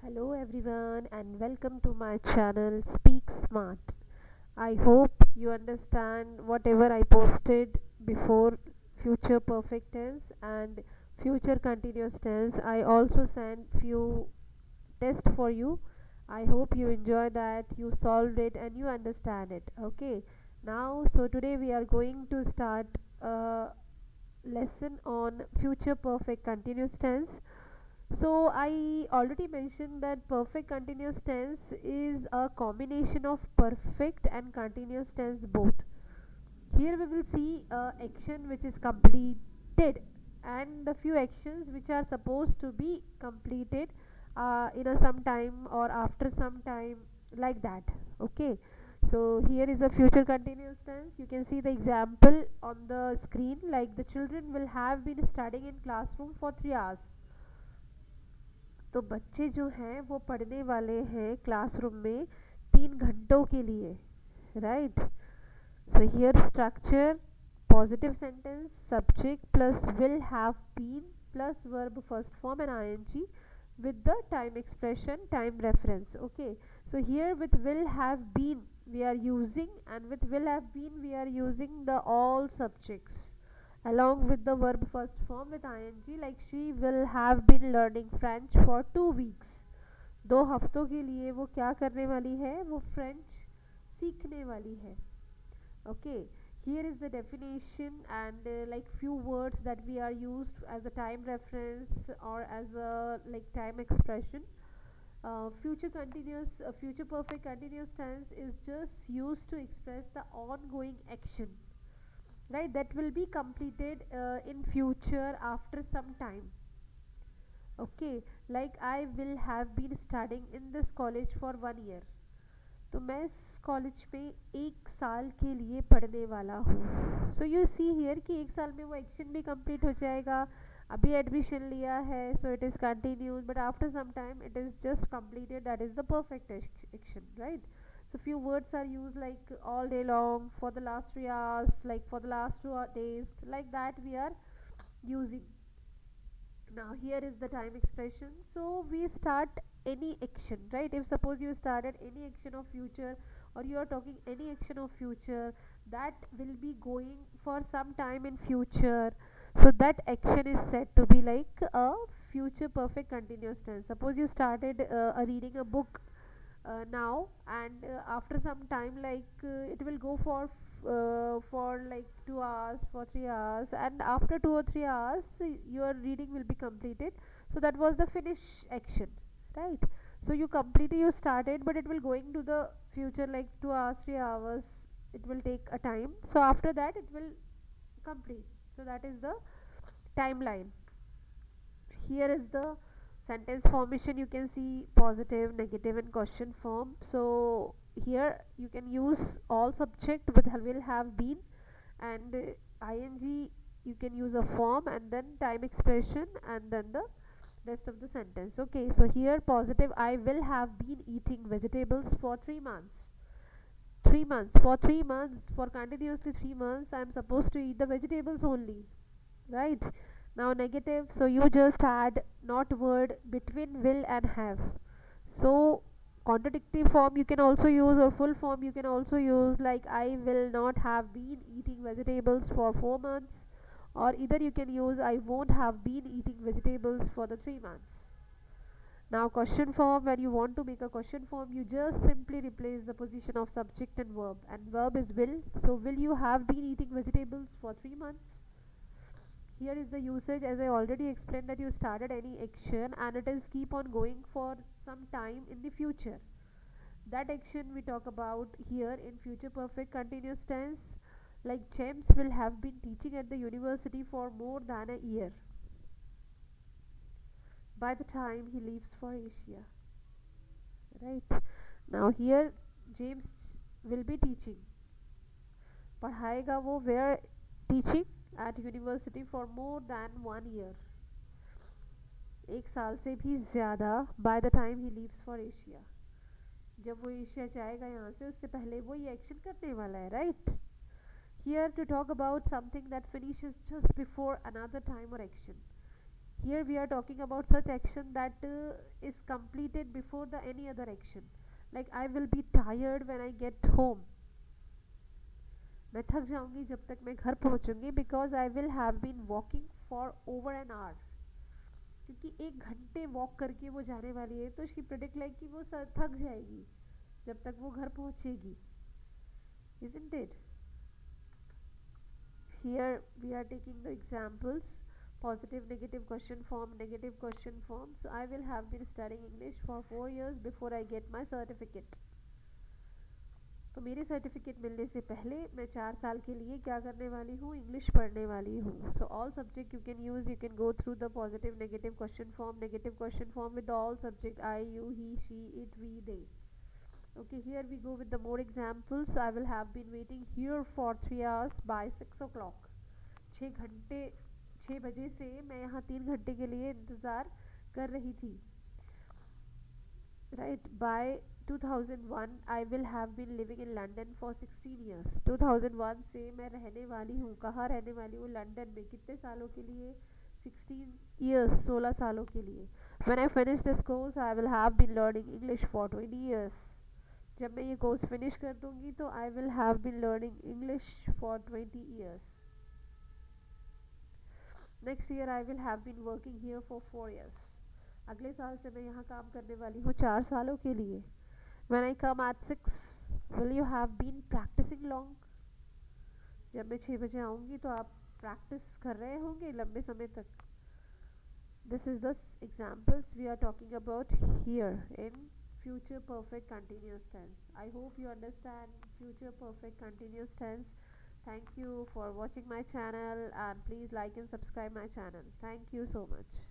Hello everyone and welcome to my channel Speak Smart. I hope you understand whatever I posted before future perfect tense and future continuous tense. I also sent few tests for you. I hope you enjoy that, you solved it and you understand it. Okay. Now so today we are going to start a lesson on future perfect continuous tense. So I already mentioned that perfect continuous tense is a combination of perfect and continuous tense both. Here we will see a action which is completed and the few actions which are supposed to be completed in a some time or after some time, like that. Okay. So here is a future continuous tense. You can see the example on the screen, like the children will have been studying in classroom for 3 hours. तो बच्चे जो हैं वो पढ़ने वाले हैं classroom में 3 घंटों के लिए, right. So here structure positive sentence subject plus will have been plus verb first form and I N G with the time expression time reference. Okay, so here with will have been we are using, and with will have been we are using the all subjects along with the verb first form with ing, like she will have been learning French for 2 weeks. 2 हफ्तों के लिए वो क्या करने वाली है, वो French सीखने वाली है. Okay, here is the definition and like few words that we are used as a time reference or as a like time expression. Future continuous future perfect continuous tense is just used to express the ongoing action, right, that will be completed in future after some time. Okay, like I will have been studying in this college for 1 year. तो मैं इस college में 1 साल के लिए पढ़ने वाला हूँ. सो यू सी हियर कि 1 साल में वो एक्शन भी कंप्लीट हो जाएगा. अभी एडमिशन लिया है, so it is continued, but after some time it is just completed. That is the perfect action, right. So few words are used like all day long, for the last 3 hours, like for the last 2 days, like that we are using. Now here is the time expression. So we start any action, right? If suppose you started any action of future, or you are talking any action of future that will be going for some time in future, so that action is said to be like a future perfect continuous tense. Suppose you started reading a book now, and after some time, like it will go for like 2 hours, for 3 hours, and after 2 or 3 hours your reading will be completed. So that was the finish action, right. So you completely you started, but it will going to the future like 2 hours, 3 hours, it will take a time. So after that it will complete. So that is the timeline. Here is the sentence formation. You can see positive, negative and question form. So here you can use all subject with will have been, and ing you can use a form, and then time expression, and then the rest of the sentence. Okay, so here positive, I will have been eating vegetables for 3 months. 3 months, for 3 months, for continuously 3 months I am supposed to eat the vegetables only, right. Now negative, so you just add not word between will and have. So contradictory form you can also use, or full form you can also use, like I will not have been eating vegetables for 4 months, or either you can use I won't have been eating vegetables for the 3 months. Now question form, when you want to make a question form, you just simply replace the position of subject and verb, and verb is will. So will you have been eating vegetables for 3 months? Here is the usage, as I already explained, that you started any action and it is keep on going for some time in the future. That action we talk about here in future perfect continuous tense, like James will have been teaching at the university for more than a year by the time he leaves for Asia, right. Now here James will be teaching, पढ़ाएगा वो where, teaching at university for more than 1 year, 1 साल से भी ज़्यादा, by the time he leaves for Asia, जब वो Asia जाएगा यहाँ से उससे पहले वो ये एक्शन करने वाला है, right. Here to talk about something that finishes just before another time or action. Here we are talking about such action that is completed before the any other action. Like I will be tired when I get home. मैं थक जाऊंगी जब तक मैं घर पहुंचूंगी because I will have been walking for over an hour. क्योंकि 1 घंटे वॉक करके वो जाने वाली है तो शी प्रेडिक्ट लाइक कि वो थक जाएगी जब तक वो घर पहुंचेगी. Isn't it? Here we are taking the examples positive negative question form negative question form. So I will have been studying English for 4 years before I get my certificate. तो मेरे सर्टिफिकेट मिलने से पहले मैं 4 साल के लिए क्या करने वाली हूँ इंग्लिश पढ़ने वाली हूँ. So all subject you can use you can go through the positive negative question form with all subject I you he she it we they. Okay, here we go with the more examples. I will have been waiting here for 3 hours by 6 o'clock. 6 घंटे 6 बजे से मैं यहाँ 3 घंटे के लिए इंतज़ार कर रही थी. Right, by 2001 I will have been living in London for 16 years. 2001 से मैं रहने वाली हूँ. कहाँ रहने वाली हूँ? लंदन में. कितने सालों के लिए? 16 years, 16 सालों के लिए. When I finish this course I will have been learning English for 20 years. जब मैं ये कोर्स फिनिश कर दूंगी तो I will have been learning English for 20 years. Next year I will have been working here for 4 years. अगले साल से मैं यहाँ काम करने वाली हूँ 4 सालों के लिए. When I come at 6 will you have been practising long. जब मैं 6 बजे आऊँगी तो आप प्रैक्टिस कर रहे होंगे लंबे समय तक. This is the examples we are talking about here in future perfect continuous tense. I hope you understand future perfect continuous tense. Thank you for watching my channel and please like and subscribe my channel. Thank you so much.